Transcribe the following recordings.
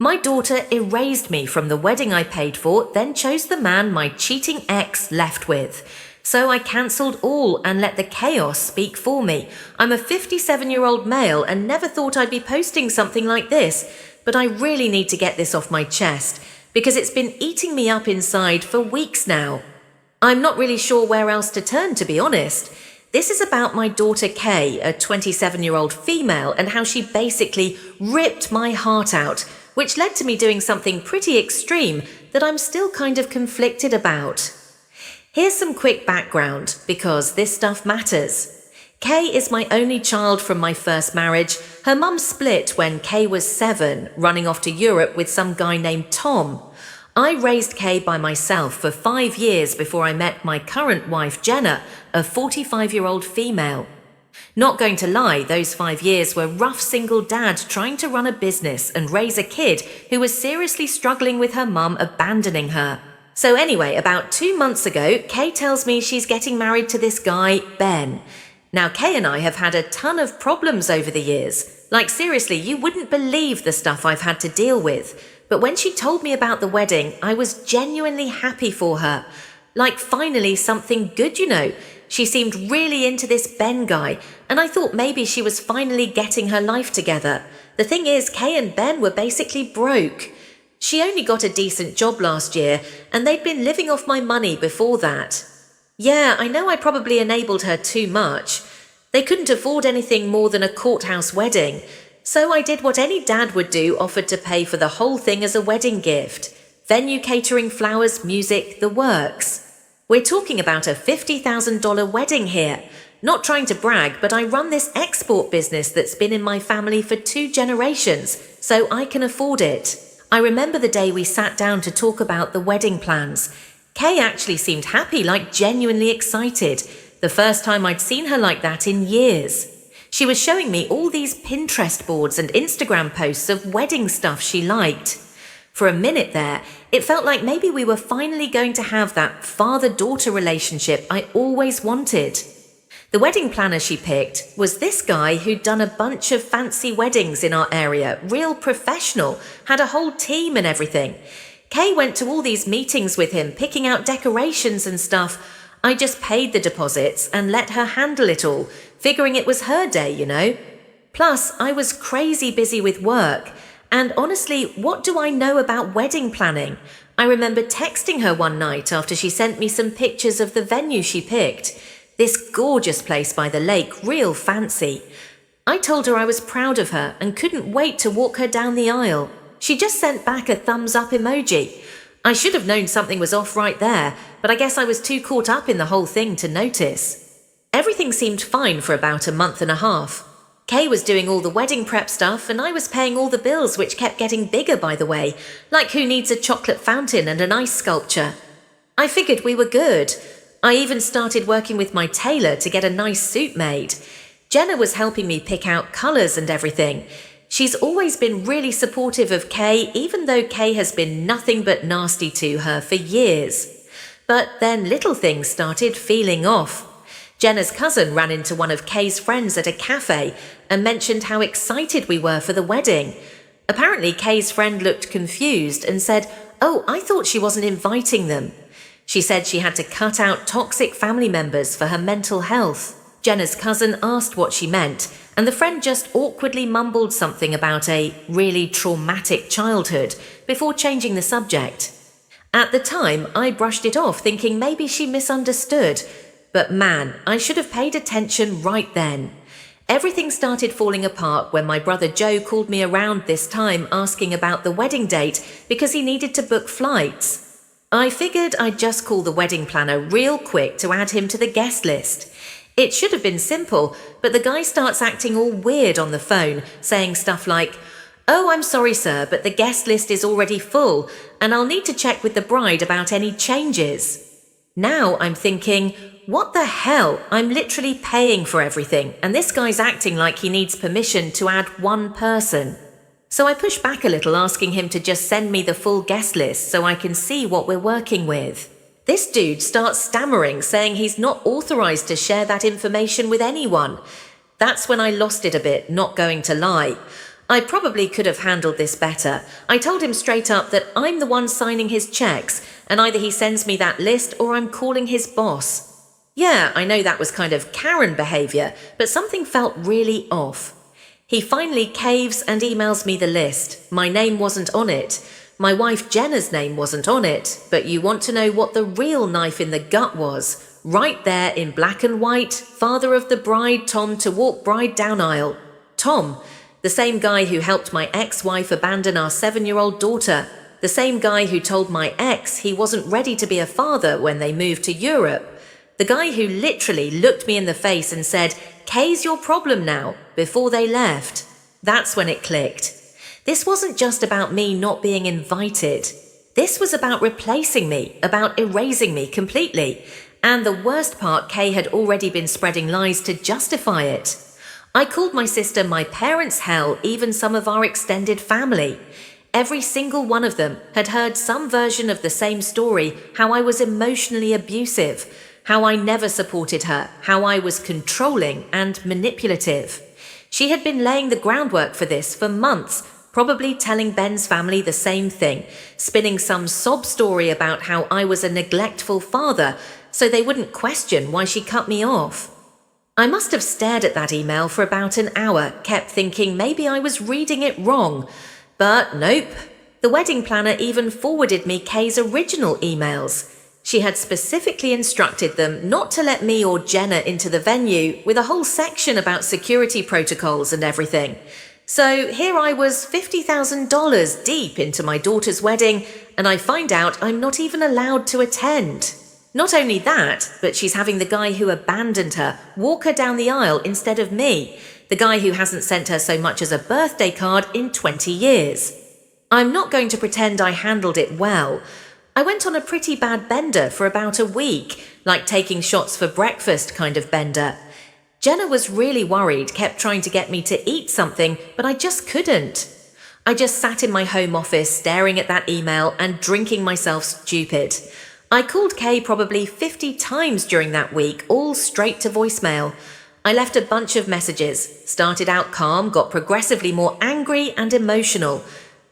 My daughter erased me from the wedding I paid for, then chose the man my cheating ex left with. So I cancelled all and let the chaos speak for me. I'm a 57-year-old male and never thought I'd be posting something like this, but I really need to get this off my chest because it's been eating me up inside for weeks now. I'm not really sure where else to turn, to be honest. This is about my daughter Kay, a 27-year-old female, and how she basically ripped my heart out, which led to me doing something pretty extreme that I'm still kind of conflicted about. Here's some quick background, because this stuff matters. Kay is my only child from my first marriage. Her mum split when Kay was 7, running off to Europe with some guy named Tom. I raised Kay by myself for 5 years before I met my current wife Jenna, a 45-year-old female. Not going to lie, those 5 years were rough single dad trying to run a business and raise a kid who was seriously struggling with her mum abandoning her. So anyway, about 2 months ago, Kay tells me she's getting married to this guy, Ben. Now, Kay and I have had a ton of problems over the years. Like seriously, you wouldn't believe the stuff I've had to deal with. But when she told me about the wedding, I was genuinely happy for her. Like finally something good, you know. She seemed really into this Ben guy, and I thought maybe she was finally getting her life together. The thing is, Kay and Ben were basically broke. She only got a decent job last year, and they'd been living off my money before that. Yeah, I know I probably enabled her too much. They couldn't afford anything more than a courthouse wedding. So I did what any dad would do, offered to pay for the whole thing as a wedding gift. Venue, catering, flowers, music, the works. We're talking about a $50,000 wedding here. Not trying to brag, but I run this export business that's been in my family for 2 generations, so I can afford it. I remember the day we sat down to talk about the wedding plans. Kay actually seemed happy, like genuinely excited. The first time I'd seen her like that in years. She was showing me all these Pinterest boards and Instagram posts of wedding stuff she liked. For a minute there, it felt like maybe we were finally going to have that father-daughter relationship I always wanted. The wedding planner she picked was this guy who'd done a bunch of fancy weddings in our area, real professional, had a whole team and everything. Kay went to all these meetings with him, picking out decorations and stuff. I just paid the deposits and let her handle it all, figuring it was her day, you know. Plus, I was crazy busy with work. And honestly, what do I know about wedding planning? I remember texting her one night after she sent me some pictures of the venue she picked. This gorgeous place by the lake, real fancy. I told her I was proud of her and couldn't wait to walk her down the aisle. She just sent back a thumbs up emoji. I should have known something was off right there, but I guess I was too caught up in the whole thing to notice. Everything seemed fine for about a month and a half. Kay was doing all the wedding prep stuff and I was paying all the bills, which kept getting bigger, by the way, like who needs a chocolate fountain and an ice sculpture. I figured we were good. I even started working with my tailor to get a nice suit made. Jenna was helping me pick out colours and everything. She's always been really supportive of Kay, even though Kay has been nothing but nasty to her for years. But then little things started feeling off. Jenna's cousin ran into one of Kay's friends at a cafe and mentioned how excited we were for the wedding. Apparently Kay's friend looked confused and said, "Oh, I thought she wasn't inviting them." She said she had to cut out toxic family members for her mental health. Jenna's cousin asked what she meant, and the friend just awkwardly mumbled something about a really traumatic childhood before changing the subject. At the time, I brushed it off, thinking maybe she misunderstood. But man, I should have paid attention right then. Everything started falling apart when my brother Joe called me around this time asking about the wedding date because he needed to book flights. I figured I'd just call the wedding planner real quick to add him to the guest list. It should have been simple, but the guy starts acting all weird on the phone, saying stuff like, "Oh, I'm sorry, sir, but the guest list is already full, and I'll need to check with the bride about any changes." Now I'm thinking, what the hell? I'm literally paying for everything, and this guy's acting like he needs permission to add one person. So I push back a little, asking him to just send me the full guest list so I can see what we're working with. This dude starts stammering, saying he's not authorized to share that information with anyone. That's when I lost it a bit, not going to lie. I probably could have handled this better. I told him straight up that I'm the one signing his checks, and either he sends me that list or I'm calling his boss. Yeah, I know that was kind of Karen behavior, but something felt really off. He finally caves and emails me the list. My name wasn't on it. My wife Jenna's name wasn't on it, but you want to know what the real knife in the gut was? Right there in black and white, father of the bride Tom to walk bride down aisle. Tom, the same guy who helped my ex-wife abandon our 7-year-old daughter. The same guy who told my ex he wasn't ready to be a father when they moved to Europe. The guy who literally looked me in the face and said, "Kay's your problem now," before they left. That's when it clicked. This wasn't just about me not being invited. This was about replacing me, about erasing me completely. And the worst part, Kay had already been spreading lies to justify it. I called my sister my parents' hell, even some of our extended family. Every single one of them had heard some version of the same story, how I was emotionally abusive, how I never supported her, how I was controlling and manipulative. She had been laying the groundwork for this for months, probably telling Ben's family the same thing, spinning some sob story about how I was a neglectful father, so they wouldn't question why she cut me off. I must have stared at that email for about an hour, kept thinking maybe I was reading it wrong. But nope. The wedding planner even forwarded me Kay's original emails. She had specifically instructed them not to let me or Jenna into the venue, with a whole section about security protocols and everything. So here I was $50,000 deep into my daughter's wedding, and I find out I'm not even allowed to attend. Not only that, but she's having the guy who abandoned her walk her down the aisle instead of me, the guy who hasn't sent her so much as a birthday card in 20 years. I'm not going to pretend I handled it well. I went on a pretty bad bender for about a week, like taking shots for breakfast kind of bender. Jenna was really worried, kept trying to get me to eat something, but I just couldn't. I just sat in my home office staring at that email and drinking myself stupid. I called Kay probably 50 times during that week, all straight to voicemail. I left a bunch of messages, started out calm, got progressively more angry and emotional.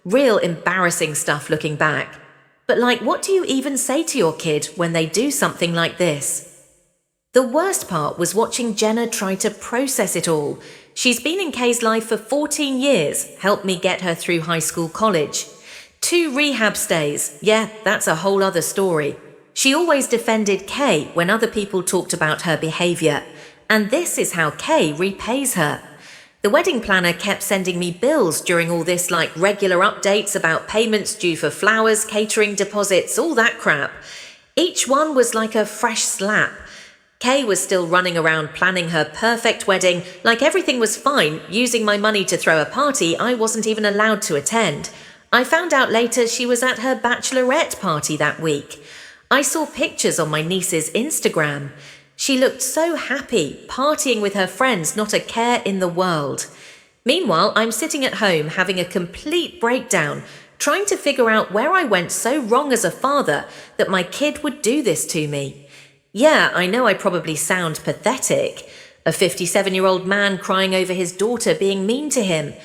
Real embarrassing stuff looking back. But what do you even say to your kid when they do something like this? The worst part was watching Jenna try to process it all. She's been in Kay's life for 14 years, helped me get her through high school, college. 2 rehab stays, yeah, that's a whole other story. She always defended Kay when other people talked about her behavior, and this is how Kay repays her. The wedding planner kept sending me bills during all this, regular updates about payments due for flowers, catering deposits, all that crap. Each one was like a fresh slap. Kay was still running around planning her perfect wedding, like everything was fine, using my money to throw a party I wasn't even allowed to attend. I found out later she was at her bachelorette party that week. I saw pictures on my niece's Instagram. She looked so happy, partying with her friends, not a care in the world. Meanwhile, I'm sitting at home having a complete breakdown, trying to figure out where I went so wrong as a father that my kid would do this to me. Yeah, I know I probably sound pathetic. A 57-year-old man crying over his daughter being mean to him.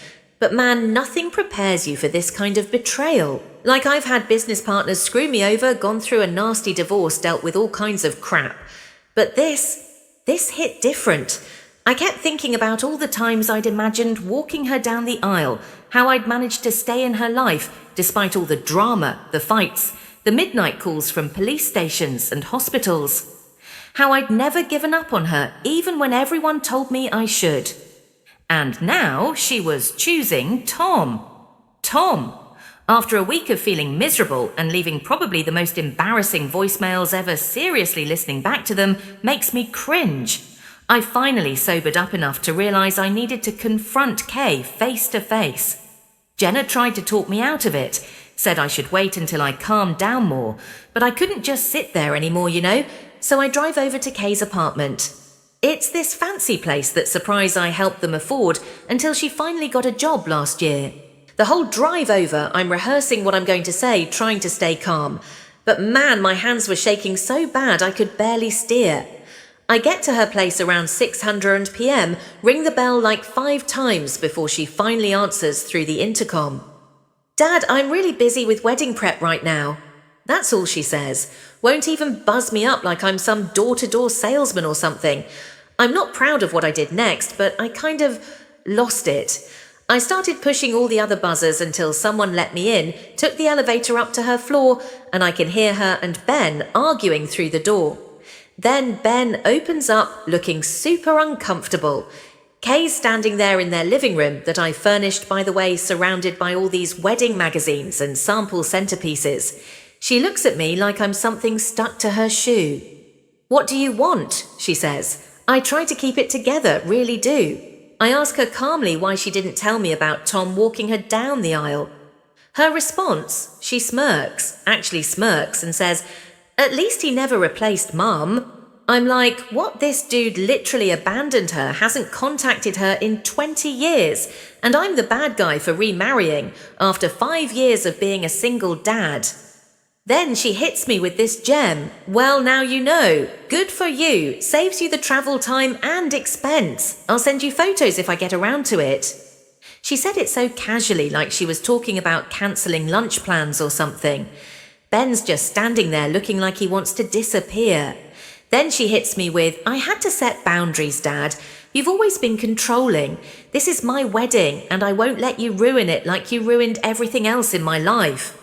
But man, nothing prepares you for this kind of betrayal. I've had business partners screw me over, gone through a nasty divorce, dealt with all kinds of crap. But this hit different. I kept thinking about all the times I'd imagined walking her down the aisle, how I'd managed to stay in her life, despite all the drama, the fights, the midnight calls from police stations and hospitals. How I'd never given up on her, even when everyone told me I should. And now she was choosing Tom. Tom. After a week of feeling miserable and leaving probably the most embarrassing voicemails ever, seriously listening back to them makes me cringe. I finally sobered up enough to realize I needed to confront Kay face to face. Jenna tried to talk me out of it, said I should wait until I calmed down more, but I couldn't just sit there anymore, so I drive over to Kay's apartment. It's this fancy place that surprise I helped them afford until she finally got a job last year. The whole drive over, I'm rehearsing what I'm going to say, trying to stay calm. But man, my hands were shaking so bad I could barely steer. I get to her place around 600 p.m, ring the bell like 5 times before she finally answers through the intercom. "Dad, I'm really busy with wedding prep right now." That's all she says. Won't even buzz me up like I'm some door-to-door salesman or something. I'm not proud of what I did next, but I kind of lost it. I started pushing all the other buzzers until someone let me in, took the elevator up to her floor, and I can hear her and Ben arguing through the door. Then Ben opens up, looking super uncomfortable. Kay's standing there in their living room that I furnished, by the way, surrounded by all these wedding magazines and sample centerpieces. She looks at me like I'm something stuck to her shoe. "What do you want?" she says. I try to keep it together, really do. I ask her calmly why she didn't tell me about Tom walking her down the aisle. Her response, she smirks, and says, "At least he never replaced Mum." I'm like, what? This dude literally abandoned her, hasn't contacted her in 20 years, and I'm the bad guy for remarrying after 5 years of being a single dad. Then she hits me with this gem. "Well, now you know. Good for you. Saves you the travel time and expense. I'll send you photos if I get around to it." She said it so casually, like she was talking about cancelling lunch plans or something. Ben's just standing there looking like he wants to disappear. Then she hits me with, "I had to set boundaries, Dad. You've always been controlling. This is my wedding, and I won't let you ruin it like you ruined everything else in my life."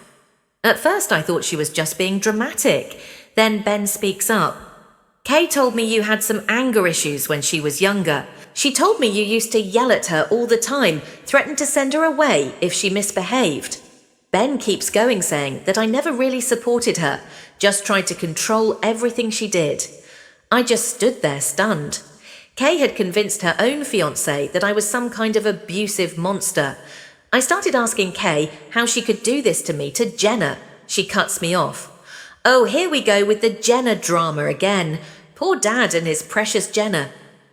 At first I thought she was just being dramatic. Then Ben speaks up. "Kay told me you had some anger issues when she was younger. She told me you used to yell at her all the time, threatened to send her away if she misbehaved." Ben keeps going, saying that I never really supported her, just tried to control everything she did. I just stood there stunned. Kay had convinced her own fiancé that I was some kind of abusive monster. I started asking Kay how she could do this to me, to Jenna. She cuts me off. "Oh, here we go with the Jenna drama again. Poor Dad and his precious Jenna.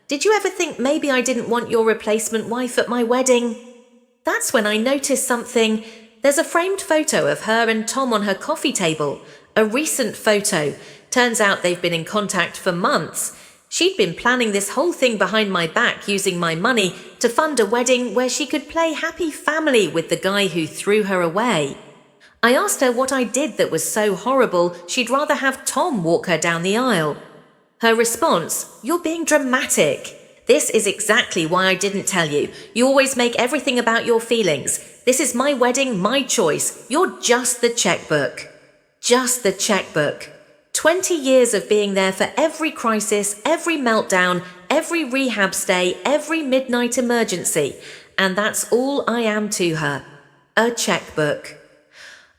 Did you ever think maybe I didn't want your replacement wife at my wedding?" That's when I noticed something. There's a framed photo of her and Tom on her coffee table. A recent photo. Turns out they've been in contact for months. She'd been planning this whole thing behind my back, using my money to fund a wedding where she could play happy family with the guy who threw her away. I asked her what I did that was so horrible she'd rather have Tom walk her down the aisle. Her response, "You're being dramatic. This is exactly why I didn't tell you. You always make everything about your feelings. This is my wedding, my choice. You're just the checkbook." Just the checkbook. 20 years of being there for every crisis, every meltdown, every rehab stay, every midnight emergency. And that's all I am to her. A checkbook.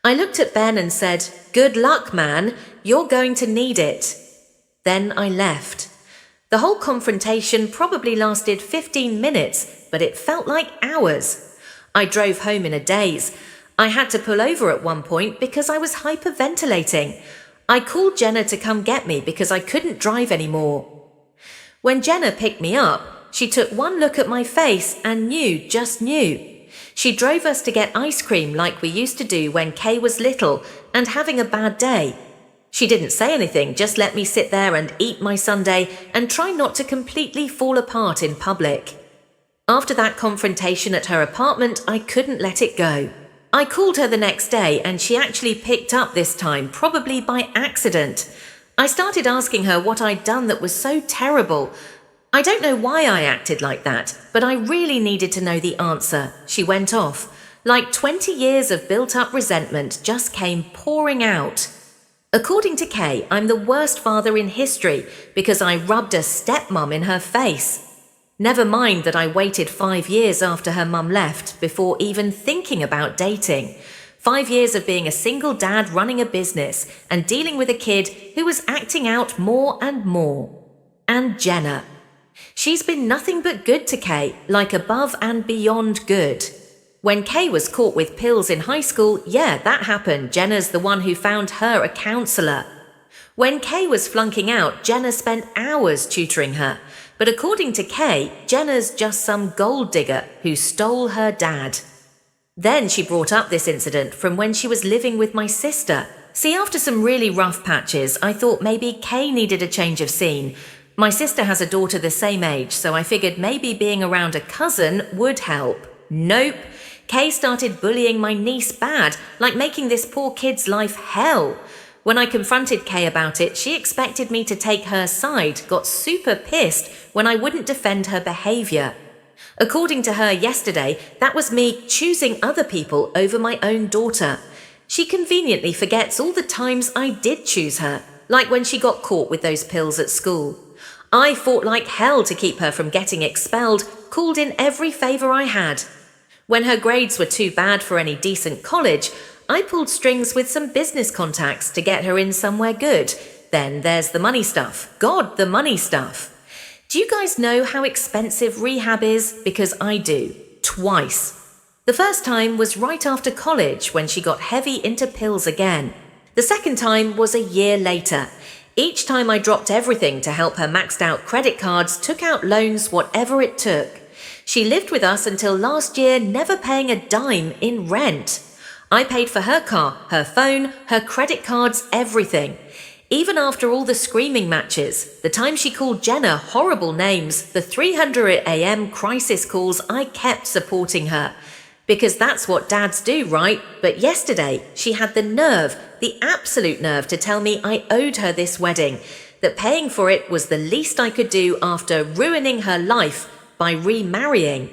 I looked at Ben and said, "Good luck, man. You're going to need it." Then I left. The whole confrontation probably lasted 15 minutes, but it felt like hours. I drove home in a daze. I had to pull over at one point because I was hyperventilating. I called Jenna to come get me because I couldn't drive anymore. When Jenna picked me up, she took one look at my face and just knew. She drove us to get ice cream like we used to do when Kay was little and having a bad day. She didn't say anything, just let me sit there and eat my sundae and try not to completely fall apart in public. After that confrontation at her apartment, I couldn't let it go. I called her the next day and she actually picked up this time, probably by accident. I started asking her what I'd done that was so terrible. I don't know why I acted like that, but I really needed to know the answer. She went off. Like 20 years of built-up resentment just came pouring out. According to Kay, I'm the worst father in history because I rubbed a stepmom in her face. Never mind that I waited 5 years after her mum left before even thinking about dating. 5 years of being a single dad running a business and dealing with a kid who was acting out more and more. And Jenna. She's been nothing but good to Kay, like above and beyond good. When Kay was caught with pills in high school, yeah, that happened. Jenna's the one who found her a counsellor. When Kay was flunking out, Jenna spent hours tutoring her. But according to Kay, Jenna's just some gold digger who stole her dad. Then she brought up this incident from when she was living with my sister. See, after some really rough patches, I thought maybe Kay needed a change of scene. My sister has a daughter the same age, so I figured maybe being around a cousin would help. Nope. Kay started bullying my niece bad, like making this poor kid's life hell. When I confronted Kay about it, she expected me to take her side, got super pissed when I wouldn't defend her behavior. According to her yesterday, that was me choosing other people over my own daughter. She conveniently forgets all the times I did choose her, like when she got caught with those pills at school. I fought like hell to keep her from getting expelled, called in every favor I had. When her grades were too bad for any decent college, I pulled strings with some business contacts to get her in somewhere good. Then there's the money stuff. God, the money stuff. Do you guys know how expensive rehab is? Because I do. Twice. The first time was right after college when she got heavy into pills again. The second time was a year later. Each time I dropped everything to help her maxed out credit cards, took out loans, whatever it took. She lived with us until last year, never paying a dime in rent. I paid for her car, her phone, her credit cards, everything. Even after all the screaming matches, the time she called Jenna horrible names, the 300 AM crisis calls, I kept supporting her. Because that's what dads do, right? But yesterday, she had the nerve, the absolute nerve to tell me I owed her this wedding, that paying for it was the least I could do after ruining her life by remarrying.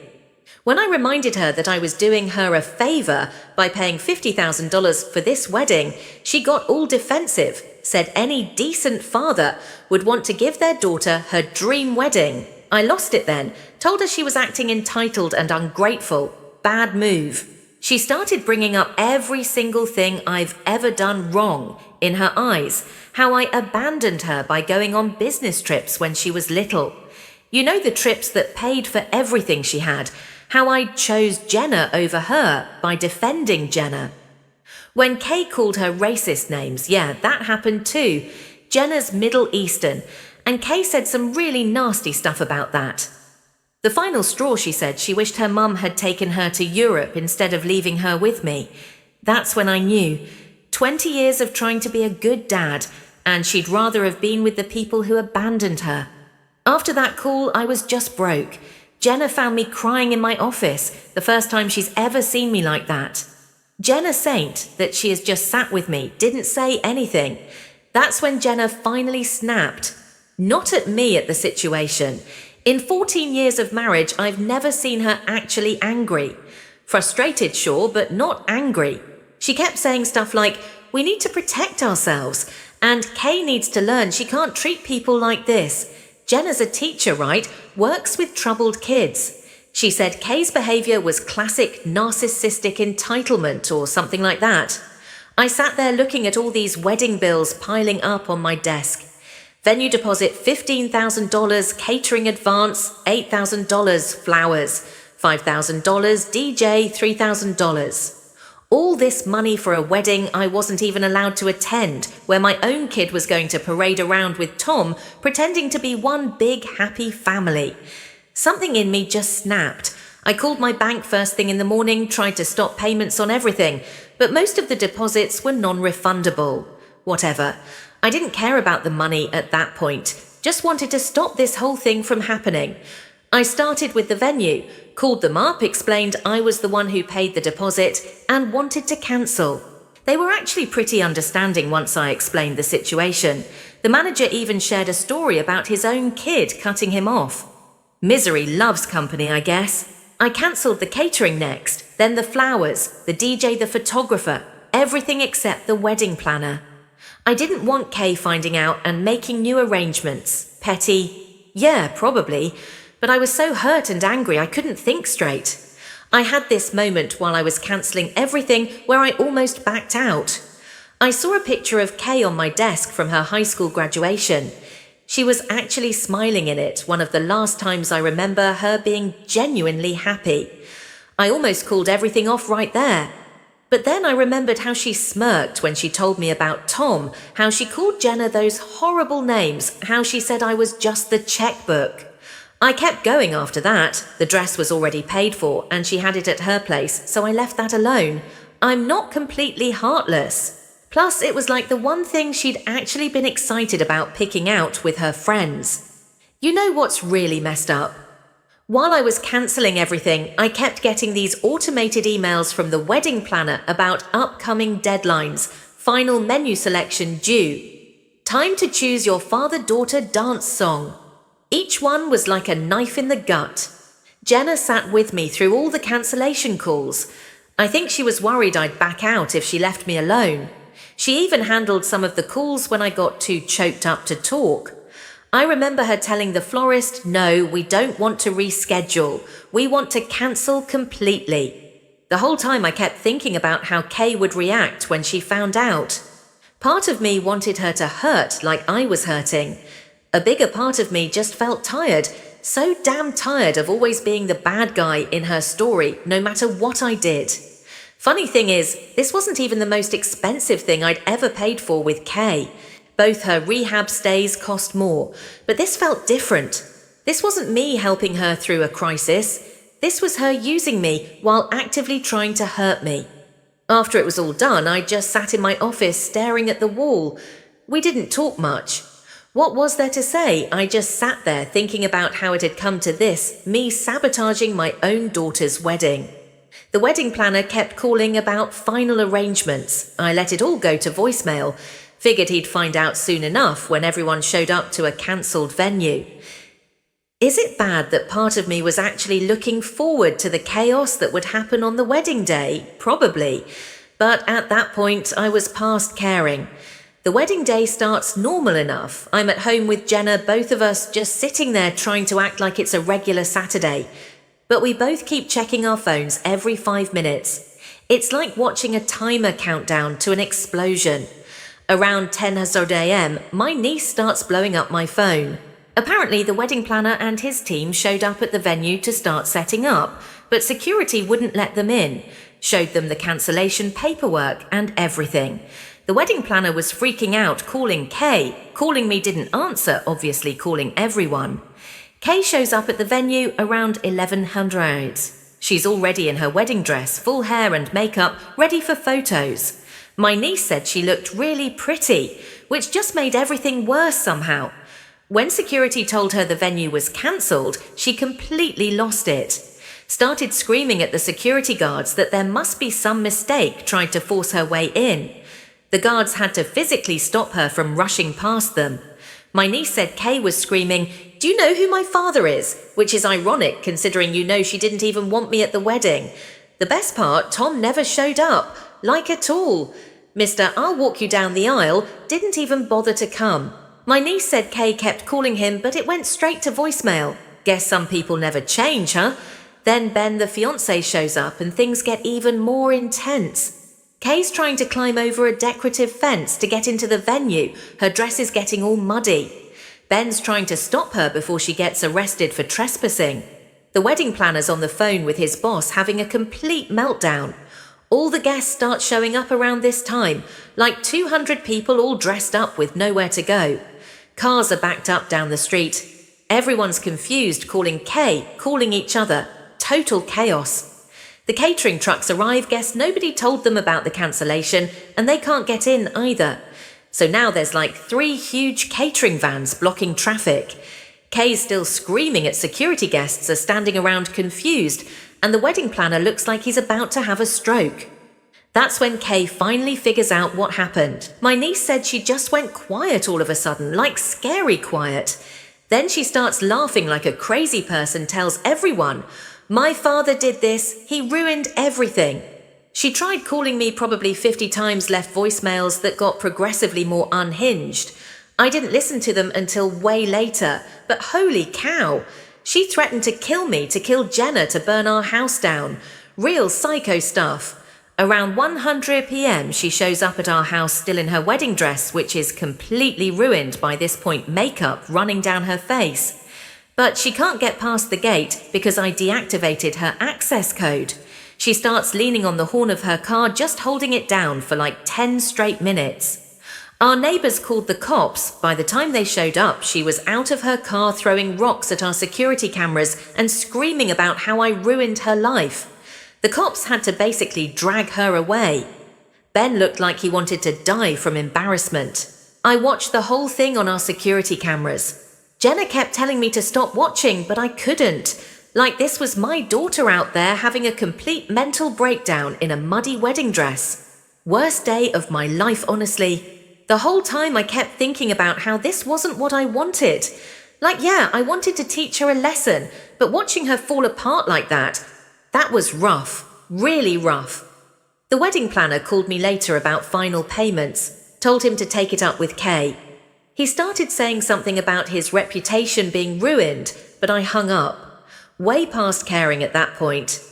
When I reminded her that I was doing her a favor by paying $50,000 for this wedding, she got all defensive, said any decent father would want to give their daughter her dream wedding. I lost it then, told her she was acting entitled and ungrateful. Bad move. She started bringing up every single thing I've ever done wrong in her eyes, how I abandoned her by going on business trips when she was little. You know, the trips that paid for everything she had, how I chose Jenna over her by defending Jenna. When Kay called her racist names, yeah, that happened too. Jenna's Middle Eastern, and Kay said some really nasty stuff about that. The final straw, she said she wished her mum had taken her to Europe instead of leaving her with me. That's when I knew. 20 years of trying to be a good dad, and she'd rather have been with the people who abandoned her. After that call, I was just broke. Jenna found me crying in my office, the first time she's ever seen me like that. Jenna Saint, that she has just sat with me, didn't say anything. That's when Jenna finally snapped. Not at me at the situation. In 14 years of marriage, I've never seen her actually angry. Frustrated, sure, but not angry. She kept saying stuff like, "We need to protect ourselves," and Kay needs to learn she can't treat people like this. Jenna's a teacher, right? Works with troubled kids. She said Kay's behavior was classic narcissistic entitlement or something like that. I sat there looking at all these wedding bills piling up on my desk. Venue deposit $15,000, catering advance $8,000, flowers $5,000, DJ $3,000. All this money for a wedding I wasn't even allowed to attend, where my own kid was going to parade around with Tom, pretending to be one big happy family. Something in me just snapped. I called my bank first thing in the morning, tried to stop payments on everything, but most of the deposits were non-refundable. Whatever. I didn't care about the money at that point, just wanted to stop this whole thing from happening. I started with the venue, called them up, explained I was the one who paid the deposit, and wanted to cancel. They were actually pretty understanding once I explained the situation. The manager even shared a story about his own kid cutting him off. Misery loves company, I guess. I cancelled the catering next, then the flowers, the DJ, the photographer, everything except the wedding planner. I didn't want Kay finding out and making new arrangements. Petty? Yeah, probably. But I was so hurt and angry I couldn't think straight. I had this moment while I was cancelling everything where I almost backed out. I saw a picture of Kay on my desk from her high school graduation. She was actually smiling in it, one of the last times I remember her being genuinely happy. I almost called everything off right there. But then I remembered how she smirked when she told me about Tom, how she called Jenna those horrible names, how she said I was just the checkbook. I kept going after that. The dress was already paid for and she had it at her place, so I left that alone. I'm not completely heartless. Plus, it was like the one thing she'd actually been excited about picking out with her friends. You know what's really messed up? While I was cancelling everything, I kept getting these automated emails from the wedding planner about upcoming deadlines, final menu selection due. Time to choose your father-daughter dance song. Each one was like a knife in the gut. Jenna sat with me through all the cancellation calls. I think she was worried I'd back out if she left me alone. She even handled some of the calls when I got too choked up to talk. I remember her telling the florist, no, we don't want to reschedule. We want to cancel completely. The whole time I kept thinking about how Kay would react when she found out. Part of me wanted her to hurt like I was hurting. A bigger part of me just felt tired, so damn tired of always being the bad guy in her story, no matter what I did. Funny thing is, this wasn't even the most expensive thing I'd ever paid for with Kay. Both her rehab stays cost more, but this felt different. This wasn't me helping her through a crisis. This was her using me while actively trying to hurt me. After it was all done, I just sat in my office staring at the wall. We didn't talk much. What was there to say? I just sat there thinking about how it had come to this, me sabotaging my own daughter's wedding. The wedding planner kept calling about final arrangements. I let it all go to voicemail. Figured he'd find out soon enough when everyone showed up to a cancelled venue. Is it bad that part of me was actually looking forward to the chaos that would happen on the wedding day? Probably. But at that point, I was past caring. The wedding day starts normal enough. I'm at home with Jenna, both of us just sitting there trying to act like it's a regular Saturday. But we both keep checking our phones every 5 minutes. It's like watching a timer countdown to an explosion. Around 10:00 a.m., my niece starts blowing up my phone. Apparently, the wedding planner and his team showed up at the venue to start setting up, but security wouldn't let them in, showed them the cancellation paperwork and everything. The wedding planner was freaking out, calling Kay. Calling me didn't answer, obviously calling everyone. Kay shows up at the venue around 1100. She's already in her wedding dress, full hair and makeup, ready for photos. My niece said she looked really pretty, which just made everything worse somehow. When security told her the venue was cancelled, she completely lost it. Started screaming at the security guards that there must be some mistake, tried to force her way in. The guards had to physically stop her from rushing past them. My niece said Kay was screaming, "Do you know who my father is?" Which is ironic considering she didn't even want me at the wedding. The best part, Tom never showed up, like at all. Mr. I'll walk you down the aisle didn't even bother to come. My niece said Kay kept calling him, but it went straight to voicemail. Guess some people never change, huh? Then Ben, the fiancé, shows up and things get even more intense. Kay's trying to climb over a decorative fence to get into the venue. Her dress is getting all muddy. Ben's trying to stop her before she gets arrested for trespassing. The wedding planner's on the phone with his boss having a complete meltdown. All the guests start showing up around this time, like 200 people all dressed up with nowhere to go. Cars are backed up down the street. Everyone's confused, calling Kay, calling each other. Total chaos. The catering trucks arrive, guess nobody told them about the cancellation, and they can't get in either. So now there's like 3 huge catering vans blocking traffic. Kay's still screaming at security guests are standing around confused, and the wedding planner looks like he's about to have a stroke. That's when Kay finally figures out what happened. My niece said she just went quiet all of a sudden, like scary quiet. Then she starts laughing like a crazy person, tells everyone, "My father did this, he ruined everything." She tried calling me probably 50 times, left voicemails that got progressively more unhinged. I didn't listen to them until way later, but holy cow! She threatened to kill me, to kill Jenna, to burn our house down. Real psycho stuff. Around 100 p.m, she shows up at our house still in her wedding dress, which is completely ruined by this point, makeup running down her face. But she can't get past the gate because I deactivated her access code. She starts leaning on the horn of her car, just holding it down for like 10 straight minutes. Our neighbours called the cops. By the time they showed up, she was out of her car throwing rocks at our security cameras and screaming about how I ruined her life. The cops had to basically drag her away. Ben looked like he wanted to die from embarrassment. I watched the whole thing on our security cameras. Jenna kept telling me to stop watching, but I couldn't. Like this was my daughter out there having a complete mental breakdown in a muddy wedding dress. Worst day of my life, honestly. The whole time I kept thinking about how this wasn't what I wanted. Like, yeah, I wanted to teach her a lesson, but watching her fall apart like that was rough, really rough. The wedding planner called me later about final payments, told him to take it up with Kay. He started saying something about his reputation being ruined, but I hung up. Way past caring at that point.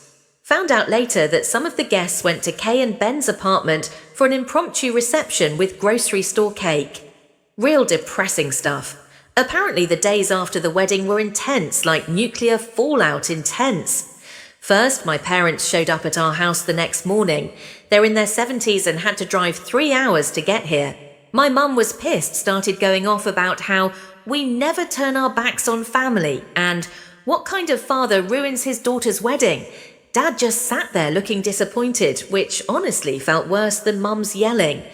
Found out later that some of the guests went to Kay and Ben's apartment for an impromptu reception with grocery store cake. Real depressing stuff. Apparently the days after the wedding were intense, like nuclear fallout intense. First, my parents showed up at our house the next morning. They're in their 70s and had to drive 3 hours to get here. My mum was pissed, started going off about how we never turn our backs on family and what kind of father ruins his daughter's wedding. Dad just sat there looking disappointed, which honestly felt worse than Mum's yelling.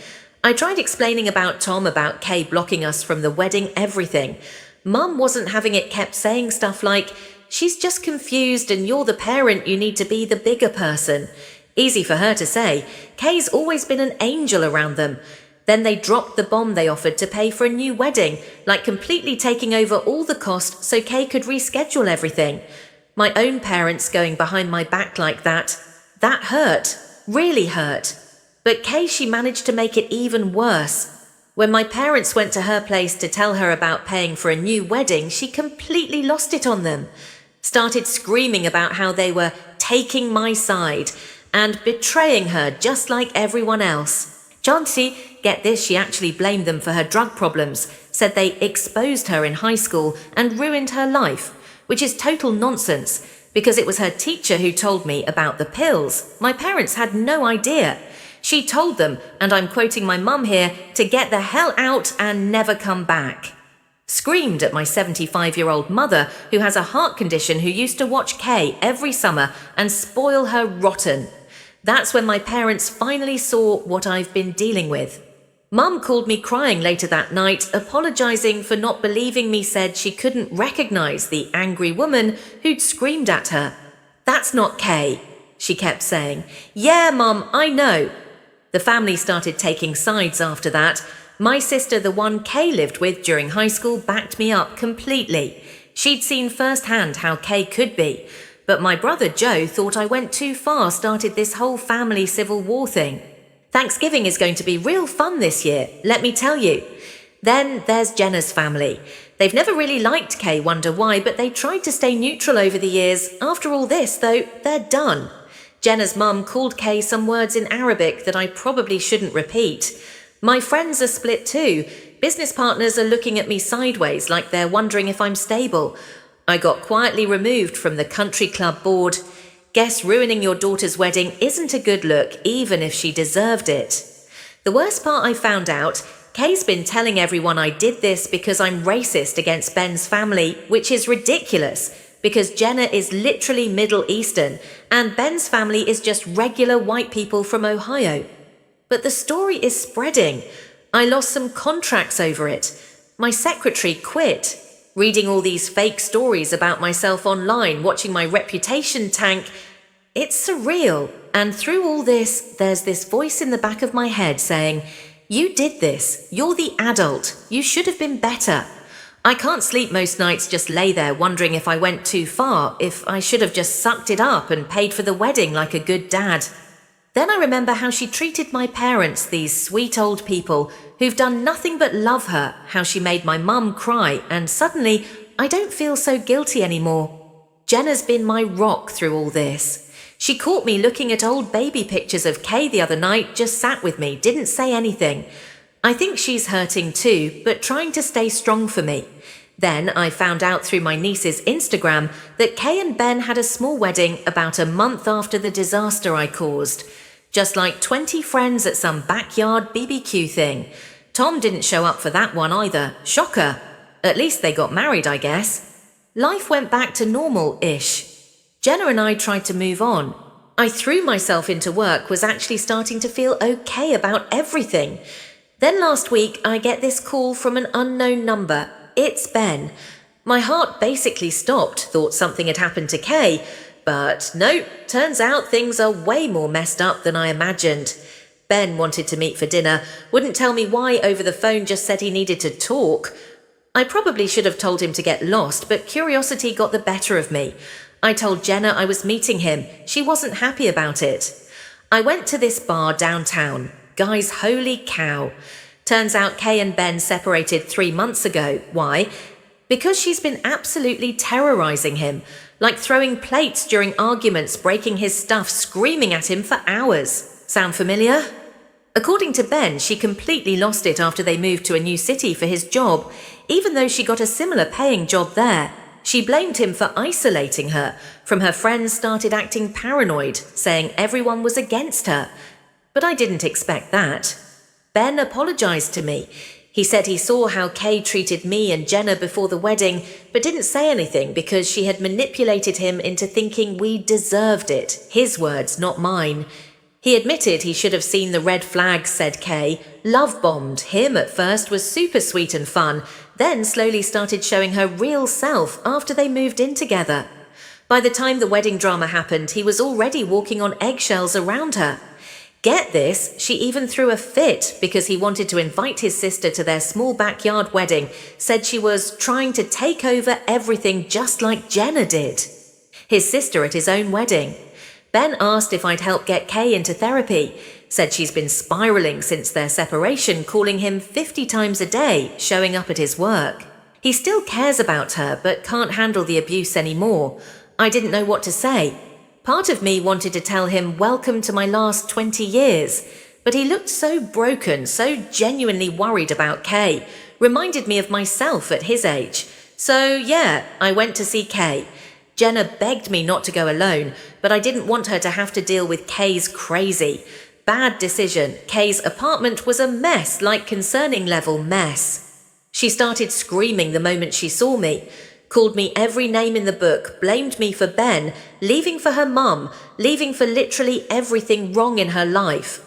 I tried explaining about Tom, about Kay blocking us from the wedding, everything. Mum wasn't having it, kept saying stuff like, she's just confused and you're the parent, you need to be the bigger person. Easy for her to say. Kay's always been an angel around them. Then they dropped the bomb they offered to pay for a new wedding, like completely taking over all the cost so Kay could reschedule everything. My own parents going behind my back like that hurt, really hurt. But Kay, she managed to make it even worse. When my parents went to her place to tell her about paying for a new wedding, she completely lost it on them. Started screaming about how they were taking my side and betraying her just like everyone else. Chauncey, get this, she actually blamed them for her drug problems, said they exposed her in high school and ruined her life, which is total nonsense because it was her teacher who told me about the pills. My parents had no idea. She told them, and I'm quoting my mum here, to get the hell out and never come back. Screamed at my 75-year-old mother who has a heart condition who used to watch Kay every summer and spoil her rotten. That's when my parents finally saw what I've been dealing with. Mum called me crying later that night, apologising for not believing me, said she couldn't recognise the angry woman who'd screamed at her. That's not Kay, she kept saying. Yeah, Mum, I know. The family started taking sides after that. My sister, the one Kay lived with during high school, backed me up completely. She'd seen firsthand how Kay could be. But my brother Joe thought I went too far, started this whole family civil war thing. Thanksgiving is going to be real fun this year, let me tell you. Then there's Jenna's family. They've never really liked Kay, wonder why, but they tried to stay neutral over the years. After all this, though, they're done. Jenna's mum called Kay some words in Arabic that I probably shouldn't repeat. My friends are split too. Business partners are looking at me sideways like they're wondering if I'm stable. I got quietly removed from the country club board. Guess ruining your daughter's wedding isn't a good look, even if she deserved it. The worst part I found out, Kay's been telling everyone I did this because I'm racist against Ben's family, which is ridiculous. Because Jenna is literally Middle Eastern and Ben's family is just regular white people from Ohio. But the story is spreading. I lost some contracts over it. My secretary quit. Reading all these fake stories about myself online, watching my reputation tank. It's surreal. And through all this, there's this voice in the back of my head saying, you did this. You're the adult. You should have been better. I can't sleep most nights, just lay there wondering if I went too far, if I should have just sucked it up and paid for the wedding like a good dad. Then I remember how she treated my parents, these sweet old people who've done nothing but love her, how she made my mum cry, and suddenly I don't feel so guilty anymore. Jenna's been my rock through all this. She caught me looking at old baby pictures of Kay the other night, just sat with me, didn't say anything. I think she's hurting too, but trying to stay strong for me. Then I found out through my niece's Instagram that Kay and Ben had a small wedding about a month after the disaster I caused. Just like 20 friends at some backyard BBQ thing. Tom didn't show up for that one either. Shocker. At least they got married, I guess. Life went back to normal-ish. Jenna and I tried to move on. I threw myself into work, was actually starting to feel okay about everything. Then last week, I get this call from an unknown number. It's Ben. My heart basically stopped, thought something had happened to Kay, but no, turns out things are way more messed up than I imagined. Ben wanted to meet for dinner, wouldn't tell me why over the phone, just said he needed to talk. I probably should have told him to get lost, but curiosity got the better of me. I told Jenna I was meeting him. She wasn't happy about it. I went to this bar downtown. Guys, holy cow. Turns out Kay and Ben separated 3 months ago. Why? Because she's been absolutely terrorizing him, like throwing plates during arguments, breaking his stuff, screaming at him for hours. Sound familiar? According to Ben, she completely lost it after they moved to a new city for his job, even though she got a similar paying job there. She blamed him for isolating her. From her friends started acting paranoid, saying everyone was against her. But I didn't expect that. Ben apologized to me. He said he saw how Kay treated me and Jenna before the wedding, but didn't say anything because she had manipulated him into thinking we deserved it. His words, not mine. He admitted he should have seen the red flags, said Kay. Love-bombed him at first, was super sweet and fun, then slowly started showing her real self after they moved in together. By the time the wedding drama happened, he was already walking on eggshells around her. Get this, she even threw a fit because he wanted to invite his sister to their small backyard wedding, said she was trying to take over everything just like Jenna did. His sister at his own wedding. Ben asked if I'd help get Kay into therapy, said she's been spiraling since their separation, calling him 50 times a day, showing up at his work. He still cares about her, but can't handle the abuse anymore. I didn't know what to say. Part of me wanted to tell him welcome to my last 20 years, but he looked so broken, so genuinely worried about Kay, reminded me of myself at his age. So yeah, I went to see Kay. Jenna begged me not to go alone, but I didn't want her to have to deal with Kay's crazy. Bad decision. Kay's apartment was a mess, like concerning level mess. She started screaming the moment she saw me, called me every name in the book, blamed me for Ben, leaving for her mum, leaving for literally everything wrong in her life.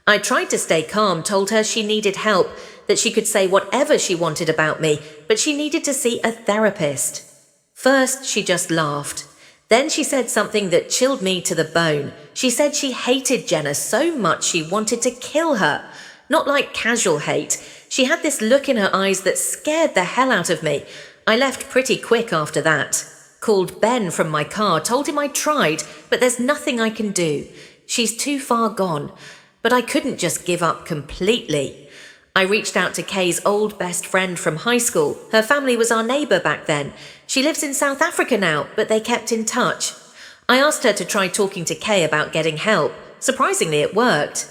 I tried to stay calm, told her she needed help, that she could say whatever she wanted about me, but she needed to see a therapist. First, she just laughed. Then she said something that chilled me to the bone. She said she hated Jenna so much she wanted to kill her. Not like casual hate. She had this look in her eyes that scared the hell out of me. I left pretty quick after that. Called Ben from my car, told him I tried, but there's nothing I can do. She's too far gone. But I couldn't just give up completely. I reached out to Kay's old best friend from high school. Her family was our neighbour back then. She lives in South Africa now, but they kept in touch. I asked her to try talking to Kay about getting help. Surprisingly, it worked.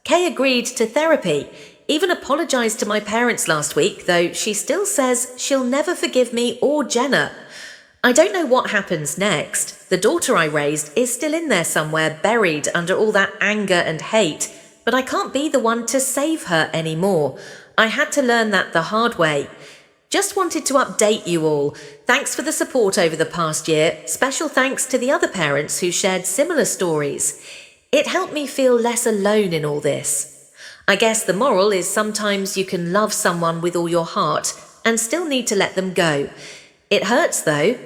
Kay agreed to therapy, even apologised to my parents last week, though she still says she'll never forgive me or Jenna. I don't know what happens next. The daughter I raised is still in there somewhere, buried under all that anger and hate, but I can't be the one to save her anymore. I had to learn that the hard way. Just wanted to update you all. Thanks for the support over the past year. Special thanks to the other parents who shared similar stories. It helped me feel less alone in all this. I guess the moral is sometimes you can love someone with all your heart and still need to let them go. It hurts though.